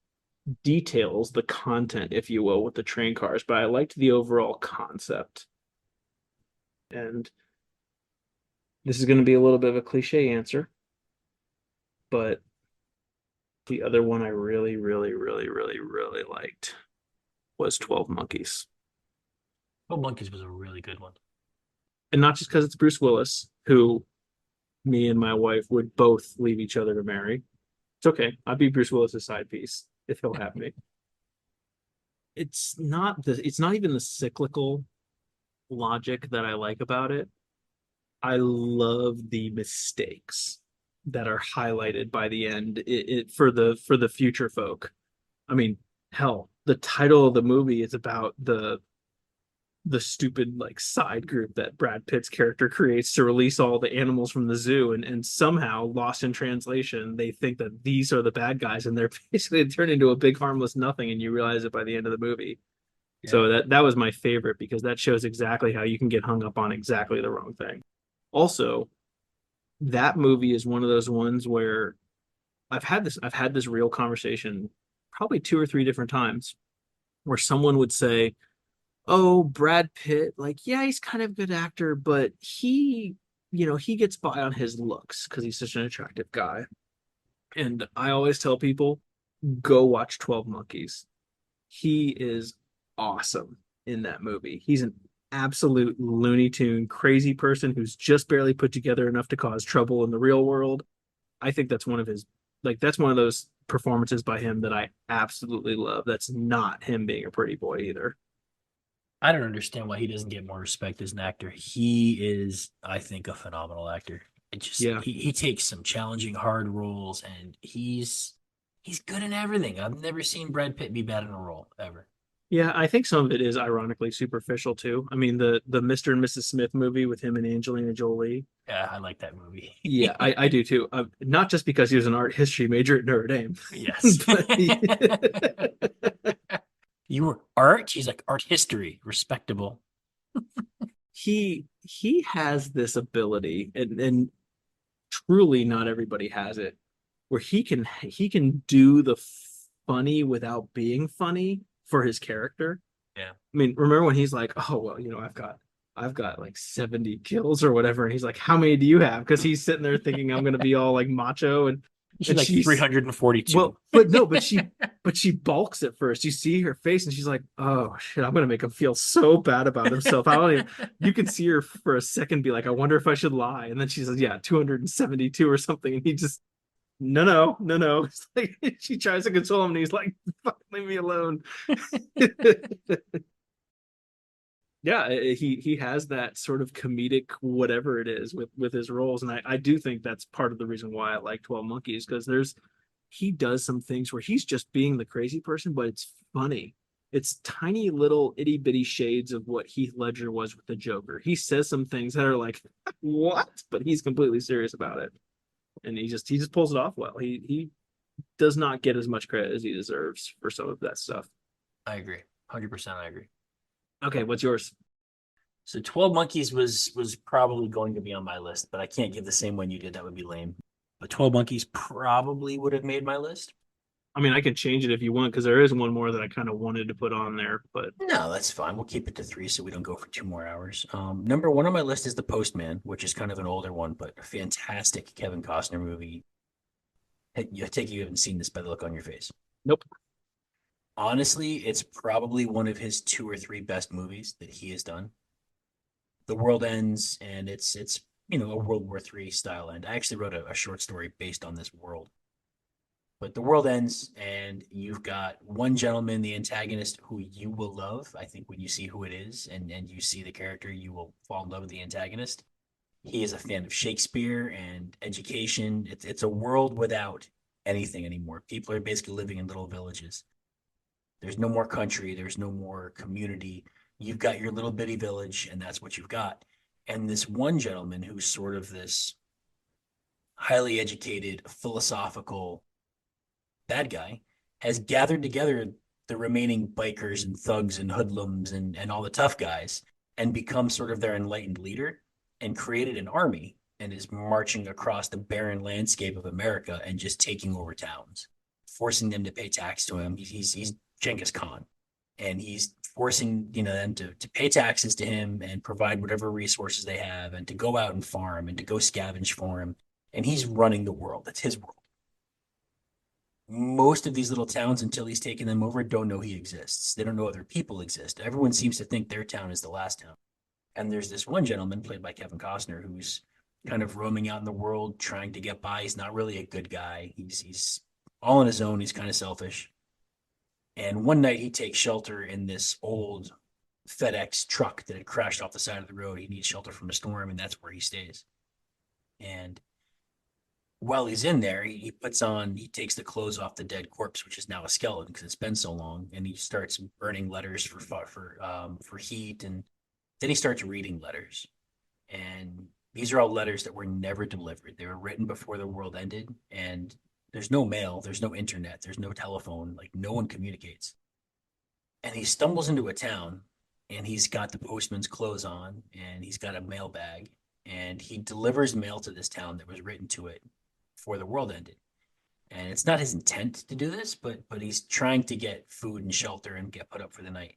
details, the content, if you will, with the train cars, but I liked the overall concept. And this is going to be a little bit of a cliche answer, but the other one I really, really, really, really, really liked was 12 Monkeys. Oh, Monkeys was a really good one. And not just because it's Bruce Willis, who me and my wife would both leave each other to marry. It's okay. I'd be Bruce Willis's side piece if he'll have me. It's not even the cyclical logic that I like about it. I love the mistakes that are highlighted by the end for the future folk. I mean, hell, the title of the movie is about the stupid like side group that Brad Pitt's character creates to release all the animals from the zoo, and somehow lost in translation they think that these are the bad guys, and they're basically turned into a big harmless nothing, and you realize it by the end of the movie. Yeah. So that was my favorite because that shows exactly how you can get hung up on exactly the wrong thing. Also, that movie is one of those ones where I've had this real conversation probably two or three different times where someone would say, "Oh, Brad Pitt, like yeah, he's kind of a good actor, but he gets by on his looks because he's such an attractive guy." And I always tell people, go watch 12 Monkeys. He is awesome in that movie. He's an absolute Looney Tune crazy person who's just barely put together enough to cause trouble in the real world. I think that's one of his that's one of those performances by him that I absolutely love. That's not him being a pretty boy either. I don't understand why he doesn't get more respect as an actor. He is, I think, a phenomenal actor. It just Yeah. he takes some challenging, hard roles, and he's good in everything. I've never seen Brad Pitt be bad in a role ever. Yeah, I think some of it is ironically superficial too. I mean, the Mr. and Mrs. Smith movie with him and Angelina Jolie. Yeah, I like that movie. Yeah, I do too. Not just because he was an art history major at Notre Dame, Yes. but You were art? He's like art history, respectable. he has this ability, and truly not everybody has it, where he can do the funny without being funny for his character. Yeah. I mean, remember when he's like, "Oh well, I've got like 70 kills or whatever," and he's like, "How many do you have?" Because he's sitting there thinking I'm gonna be all like macho, She's and like she's 342. well, but no, but she balks at first. You see her face, and she's like, "Oh shit, I'm gonna make him feel so bad about himself." I don't even. You can see her for a second be like, "I wonder if I should lie," and then she says, "Yeah, 272 or something," and he just no, no, no, no. It's like she tries to console him, and he's like, "Fuck, leave me alone." Yeah, he has that sort of comedic whatever it is with his roles, and I do think that's part of the reason why I like 12 Monkeys because there's he does some things where he's just being the crazy person, but it's funny. It's tiny little itty bitty shades of what Heath Ledger was with the Joker. He says some things that are like, what? But he's completely serious about it. And he just pulls it off well. He does not get as much credit as he deserves for some of that stuff. I agree. 100% I agree. Okay, what's yours? So 12 Monkeys was probably going to be on my list, but I can't give the same one you did. That would be lame. But 12 Monkeys probably would have made my list. I mean, I can change it if you want because there is one more that I kind of wanted to put on there, but No, that's fine. We'll keep it to three so we don't go for 2 more hours. Number one on my list is The Postman, which is kind of an older one, but a fantastic Kevin Costner movie. I take it you haven't seen this by the look on your face. nope. Honestly, it's probably one of his two or three best movies that he has done. The world ends, and it's a World War III style end. I actually wrote a short story based on this world. But the world ends, and you've got one gentleman, the antagonist, who you will love. I think when you see who it is and you see the character, you will fall in love with the antagonist. He is a fan of Shakespeare and education. It's a world without anything anymore. People are basically living in little villages. There's no more country. There's no more community. You've got your little bitty village, and that's what you've got. And this one gentleman who's sort of this highly educated, philosophical bad guy has gathered together the remaining bikers and thugs and hoodlums and all the tough guys and become sort of their enlightened leader and created an army and is marching across the barren landscape of America and just taking over towns, forcing them to pay tax to him. He's Genghis Khan, and he's forcing them to pay taxes to him and provide whatever resources they have and to go out and farm and to go scavenge for him. And he's running the world. It's his world. Most of these little towns, until he's taken them over, don't know he exists. They don't know other people exist. Everyone seems to think their town is the last town. And there's this one gentleman played by Kevin Costner who's kind of roaming out in the world trying to get by. He's not really a good guy. He's all on his own. He's kind of selfish. And one night he takes shelter in this old FedEx truck that had crashed off the side of the road. He needs shelter from a storm, and that's where he stays. And while he's in there, he takes the clothes off the dead corpse, which is now a skeleton because it's been so long, and he starts burning letters for heat, and then he starts reading letters, and these are all letters that were never delivered. They were written before the world ended, and there's no mail, there's no internet, there's no telephone, like no one communicates. And he stumbles into a town, and he's got the postman's clothes on, and he's got a mail bag, and he delivers mail to this town that was written to it before the world ended. And it's not his intent to do this, but he's trying to get food and shelter and get put up for the night.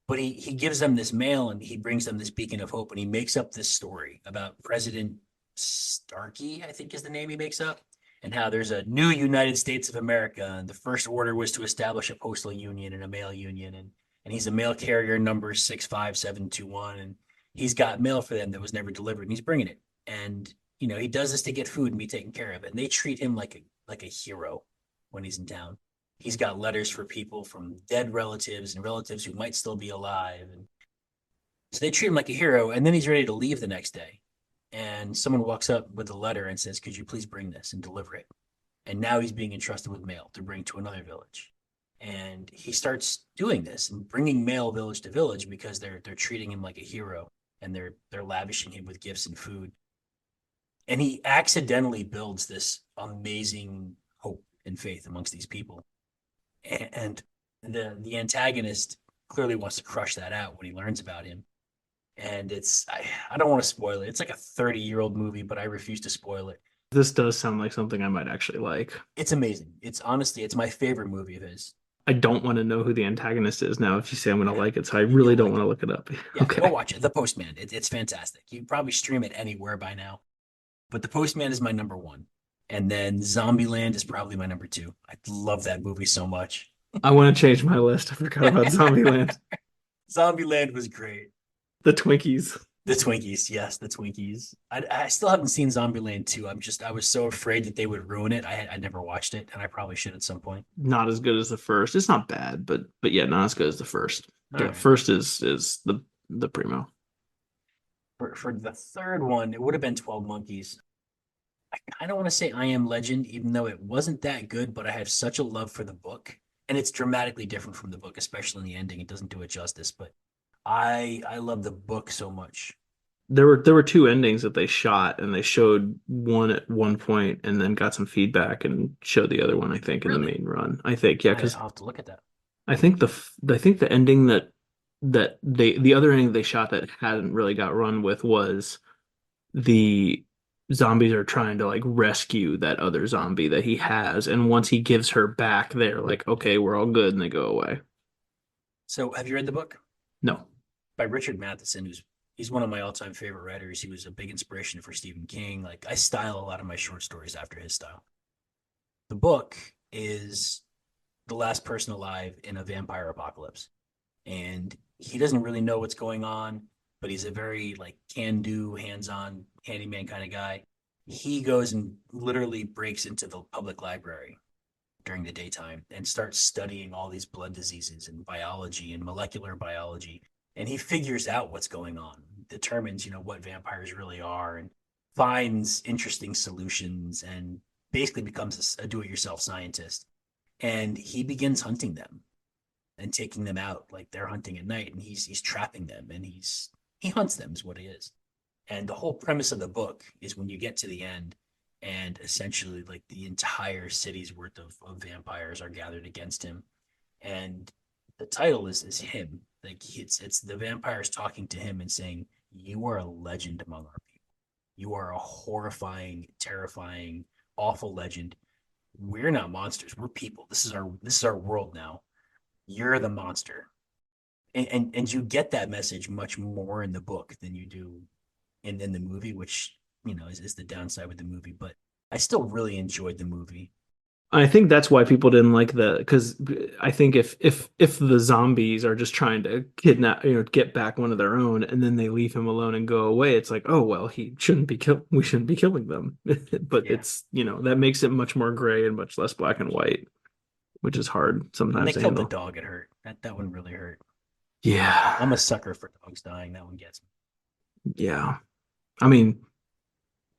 But he gives them this mail and he brings them this beacon of hope, and he makes up this story about President Starkey, I think is the name he makes up, and how there's a new United States of America, and the first order was to establish a postal union and a mail union, and he's a mail carrier number 65721, and he's got mail for them that was never delivered, and he's bringing it. And he does this to get food and be taken care of, and they treat him like a hero when he's in town. He's got letters for people from dead relatives and relatives who might still be alive, and so they treat him like a hero. And then he's ready to leave the next day, and someone walks up with a letter and says, "Could you please bring this and deliver it?" And now he's being entrusted with mail to bring to another village, and he starts doing this and bringing mail village to village because they're treating him like a hero, and they're lavishing him with gifts and food. And he accidentally builds this amazing hope and faith amongst these people. And the antagonist clearly wants to crush that out when he learns about him. And I don't want to spoil it. It's like a 30-year-old movie, but I refuse to spoil it. This does sound like something I might actually like. It's amazing. It's my favorite movie of his. I don't want to know who the antagonist is now if you say I'm going to Yeah, like it, so I you'll really don't like want it. to look it up. Yeah, go Okay. watch it. The Postman. It's fantastic. You can probably stream it anywhere by now. But The Postman is my number one. And then Zombieland is probably my number two. I love that movie so much. I want to change my list. I forgot about Zombieland. Zombieland was great. The Twinkies. The Twinkies, yes, the Twinkies. I still haven't seen Zombieland 2. I was so afraid that they would ruin it. I never watched it, and I probably should at some point. Not as good as the first. It's not bad, but yeah, not as good as the first. All Yeah, right. first is the primo. For the third one, it would have been 12 Monkeys. I kind of want to say I Am Legend, even though it wasn't that good, but I have such a love for the book. And it's dramatically different from the book, especially in the ending. It doesn't do it justice, but I love the book so much. There were two endings that they shot, and they showed one at one point, and then got some feedback and showed the other one. I think in the Really? main run. I think yeah, because I'll have to look at that. I think the ending that the other ending they shot that hadn't really got run with was the zombies are trying to like rescue that other zombie that he has, and once he gives her back, they're like, okay, we're all good, and they go away. So, have you read the book No. by Richard Matheson? He's one of my all-time favorite writers. He was a big inspiration for Stephen King. Like I style a lot of my short stories after his style. The book is the last person alive in a vampire apocalypse, and he doesn't really know what's going on, but he's a very like can-do, hands-on, handyman kind of guy. He goes and literally breaks into the public library during the daytime and starts studying all these blood diseases and biology and molecular biology. And he figures out what's going on, determines, what vampires really are, and finds interesting solutions and basically becomes a do-it-yourself scientist. And he begins hunting them and taking them out like they're hunting at night, and he's trapping them, and he hunts them is what he is. And the whole premise of the book is when you get to the end and essentially like the entire city's worth of vampires are gathered against him, and the title is him, like it's the vampires talking to him and saying, you are a legend among our people, you are a horrifying, terrifying, awful legend. We're not monsters, we're people. This is our world now. You're the monster. and you get that message much more in the book than you do in the movie, which is the downside with the movie. But I still really enjoyed the movie. I think that's why people didn't like the because I think if the zombies are just trying to kidnap, get back one of their own, and then they leave him alone and go away, it's like, oh well, he shouldn't be kill we shouldn't be killing them. But Yeah, it's, that makes it much more gray and much less black and white, which is hard when they sometimes to killed the handle. dog, it hurt. That one really hurt. Yeah. I'm a sucker for dogs dying. That one gets me. Yeah. I mean,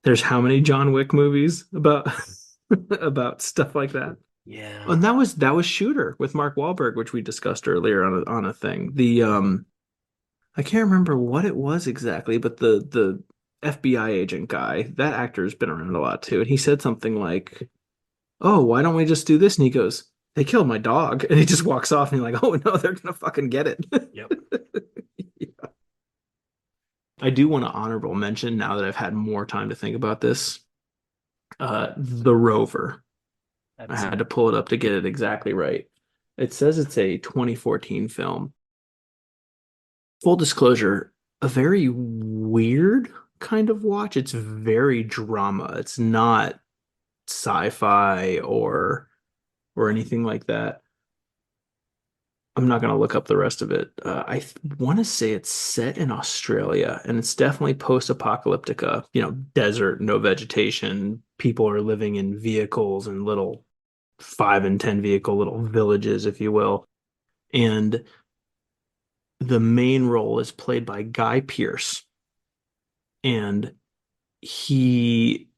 there's how many John Wick movies about about stuff like that? Yeah, And that was Shooter with Mark Wahlberg, which we discussed earlier on a thing. The I can't remember what it was exactly, but the FBI agent guy, that actor's been around a lot too, and he said something like, "Oh, why don't we just do this?" And he goes, "They killed my dog," and he just walks off, and you're like, "Oh no, they're gonna fucking get it." yep. I do want to honorable mention now that I've had more time to think about this. The Rover. I That's had to pull it up to get it exactly right. It says it's a 2014 film. Full disclosure, a very weird kind of watch. It's very drama. It's not sci-fi or anything like that. I'm not going to look up the rest of it. I want to say it's set in Australia, and it's definitely post-apocalyptica, desert, no vegetation. People are living in vehicles and little 5 and 10 vehicle little villages, if you will. And the main role is played by Guy Pearce. And he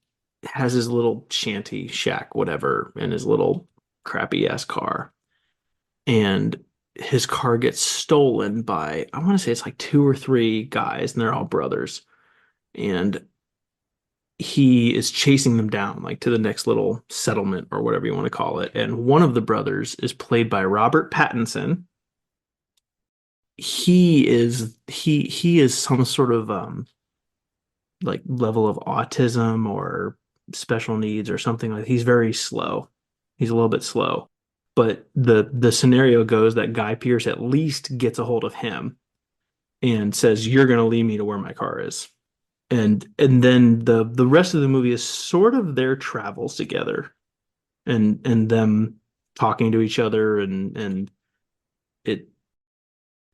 has his little shanty shack, whatever, in his little crappy ass car. And his car gets stolen by, I want to say it's like two or three guys, and they're all brothers. And he is chasing them down, like to the next little settlement or whatever you want to call it. And one of the brothers is played by Robert Pattinson. He is some sort of like level of autism or special needs or something. Like he's very slow. He's a little bit slow. But the scenario goes that Guy Pearce at least gets a hold of him and says, "You're gonna lead me to where my car is." And then the rest of the movie is sort of their travels together and them talking to each other, and it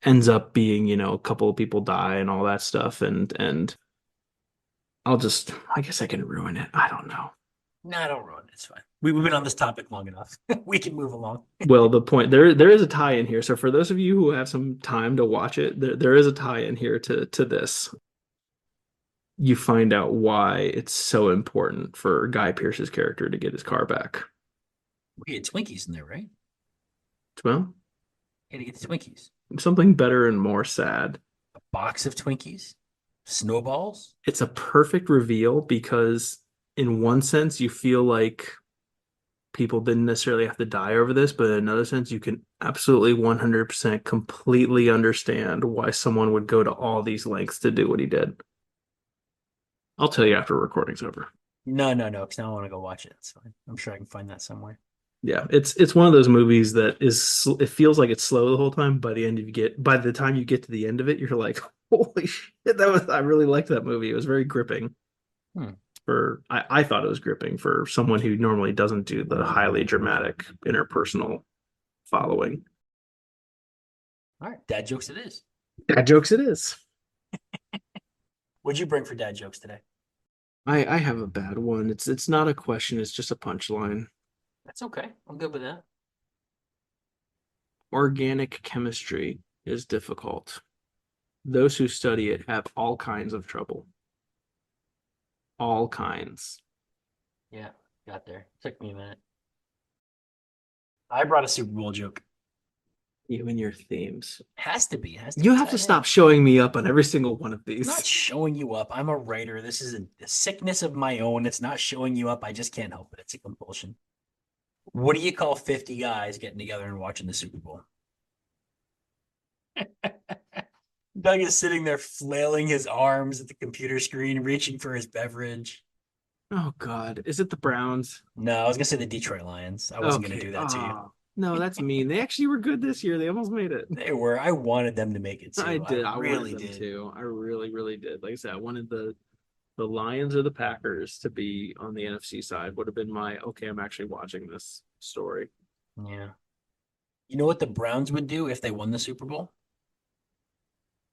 ends up being, a couple of people die and all that stuff, and I guess I can ruin it. I don't know. No, don't ruin it. It's fine. We've been on this topic long enough. We can move along. Well, the point there is a tie in here. So for those of you who have some time to watch it, there is a tie in here to this. You find out why it's so important for Guy Pearce's character to get his car back. We had Twinkies in there, right? Well, Had to get the Twinkies. something better and more sad. A box of Twinkies, snowballs. It's a perfect reveal because in one sense you feel like people didn't necessarily have to die over this, but in another sense you can absolutely 100% completely understand why someone would go to all these lengths to do what he did. I'll tell you after recording's over. No, no, no. Because now I want to go watch it. It's fine. I'm sure I can find that somewhere. Yeah, it's one of those movies that it feels like it's slow the whole time. By the time you get to the end of it, you're like, holy shit, I really liked that movie. It was very gripping. Hmm. I thought it was gripping for someone who normally doesn't do the highly dramatic interpersonal following. All right, dad jokes it is. Dad jokes it is. What'd you bring for dad jokes today? I have a bad one. It's not a question, it's just a punchline. That's okay. I'm good with that. Organic chemistry is difficult. Those who study it have all kinds of trouble. All kinds. Yeah, got there. Took me a minute. I brought a Super Bowl joke. You and your themes. Has to be. Has to You be have to tied stop in. showing me up on every single one of I'm not these. showing you up. I'm a writer. This is a sickness of my own. It's not showing you up. I just can't help it. It's a compulsion. What do you call 50 guys getting together and watching the Super Bowl? Doug is sitting there flailing his arms at the computer screen, reaching for his beverage. Oh God, is it the Browns? No, I was gonna say the Detroit Lions. I wasn't gonna Okay. do that to you. No, that's mean. They actually were good this year. They almost made it. They were. I wanted them to make it I too. I did. I wanted really them did. to. I really, really did. Like I said, I wanted the Lions or the Packers to be on the NFC side. Would have been my okay. I'm actually watching this story. Yeah. You know what the Browns would do if they won the Super Bowl?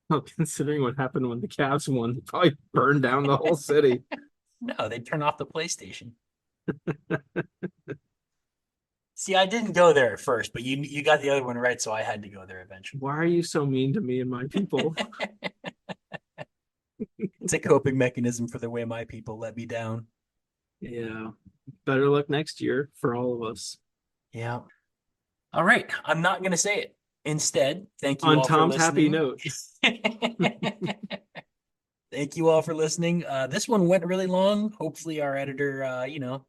Well, considering what happened when the Cavs won, they probably burned down the whole city. No, they'd turn off the PlayStation. See, I didn't go there at first, but you got the other one right, so I had to go there eventually. Why are you so mean to me and my people? It's a coping mechanism for the way my people let me down. Yeah. Better luck next year for all of us. Yeah. All right. I'm not going to say it. Instead, thank you On all for Tom's happy listening. note. Thank you all for listening. This one went really long. Hopefully, our editor,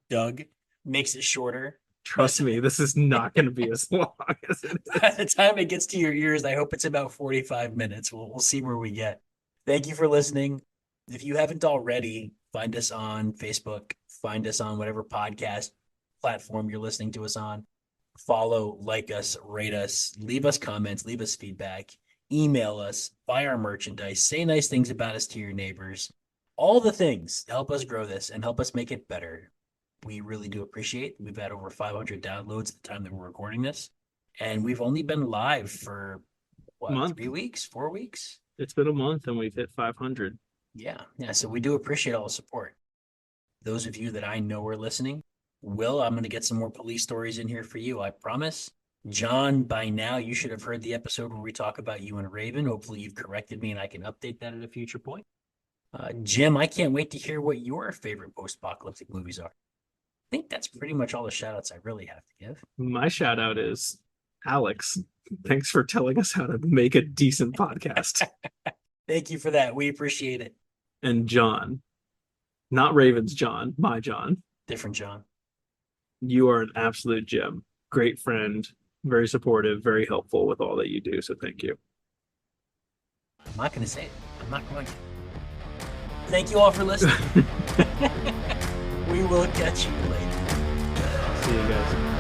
Doug, makes it shorter. Trust me, this is not going to be as long as it By is. the time it gets to your ears, I hope it's about 45 minutes. We'll see where we get. Thank you for listening. If you haven't already, find us on Facebook, find us on whatever podcast platform you're listening to us on. Follow, like us, rate us, leave us comments, leave us feedback, email us, buy our merchandise, say nice things about us to your neighbors. All the things to help us grow this and help us make it better. We really do appreciate. We've had over 500 downloads at the time that we're recording this, and we've only been live for Month. 3 weeks, 4 weeks. It's been a month and we've hit 500. Yeah. So we do appreciate all the support. Those of you that I know are listening, Will, I'm going to get some more police stories in here for you. I promise. John, by now you should have heard the episode where we talk about you and Raven. Hopefully you've corrected me and I can update that at a future point. Jim, I can't wait to hear what your favorite post-apocalyptic movies are. I think that's pretty much all the shout outs I really have to give. My shout out is Alex. Thanks for telling us how to make a decent podcast. Thank you for that. We appreciate it. And John, not Raven's John, my John. Different John. You are an absolute gem. Great friend, very supportive, very helpful with all that you do. So thank you. I'm not going to say it. I'm not going to. Thank you all for listening. We will catch you later. See you guys.